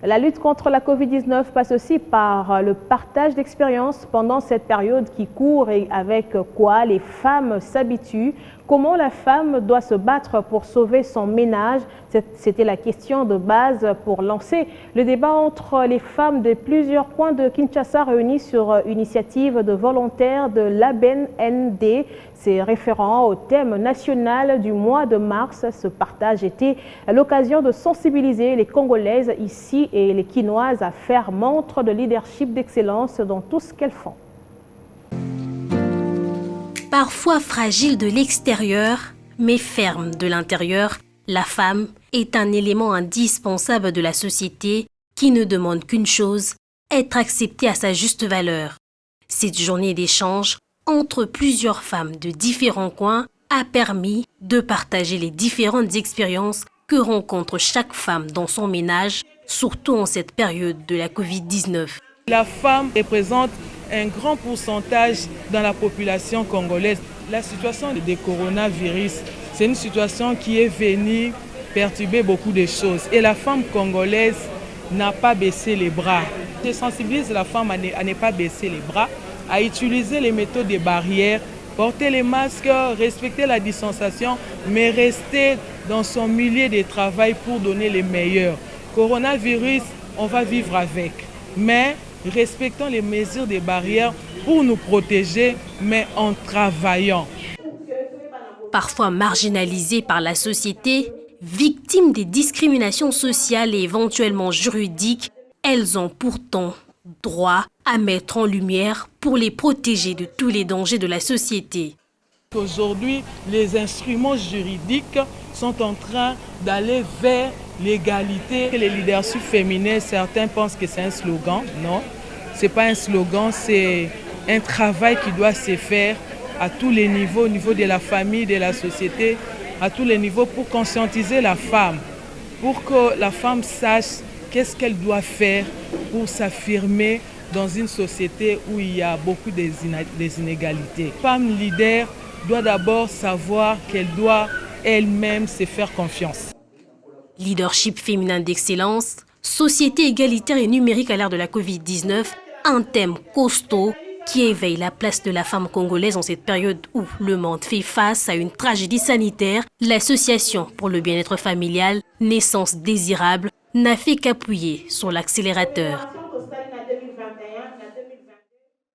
La lutte contre la Covid-19 passe aussi par le partage d'expériences pendant cette période qui court et avec quoi les femmes s'habituent. Comment la femme doit se battre pour sauver son ménage? C'était la question de base pour lancer le débat entre les femmes de plusieurs coins de Kinshasa réunis sur initiative de volontaires de l'ABNND. C'est référent au thème national du mois de mars. Ce partage était l'occasion de sensibiliser les Congolaises ici et les Kinoises à faire montre de leadership d'excellence dans tout ce qu'elles font. Parfois fragile de l'extérieur, mais ferme de l'intérieur, la femme est un élément indispensable de la société qui ne demande qu'une chose, être acceptée à sa juste valeur. Cette journée d'échange entre plusieurs femmes de différents coins a permis de partager les différentes expériences que rencontre chaque femme dans son ménage, surtout en cette période de la Covid-19. La femme représente un grand pourcentage dans la population congolaise. La situation du coronavirus, c'est une situation qui est venue perturber beaucoup de choses. Et la femme congolaise n'a pas baissé les bras. Je sensibilise la femme à ne pas baisser les bras, à utiliser les méthodes de barrières, porter les masques, respecter la distanciation, mais rester dans son milieu de travail pour donner les meilleurs. Coronavirus, on va vivre avec, mais respectons les mesures de barrières pour nous protéger, mais en travaillant. Parfois marginalisées par la société, victimes des discriminations sociales et éventuellement juridiques, elles ont pourtant droit à mettre en lumière pour les protéger de tous les dangers de la société. Aujourd'hui, les instruments juridiques sont en train d'aller vers l'égalité. Les leadership féminins, certains pensent que c'est un slogan. Non, ce n'est pas un slogan, c'est un travail qui doit se faire à tous les niveaux, au niveau de la famille, de la société, à tous les niveaux pour conscientiser la femme, pour que la femme sache qu'est-ce qu'elle doit faire pour s'affirmer dans une société où il y a beaucoup d'inégalités. La femme leader doit d'abord savoir qu'elle doit elle-même se faire confiance. Leadership féminin d'excellence, société égalitaire et numérique à l'ère de la Covid-19, un thème costaud qui éveille la place de la femme congolaise en cette période où le monde fait face à une tragédie sanitaire. L'Association pour le bien-être familial, naissance désirable, n'a fait qu'appuyer sur l'accélérateur.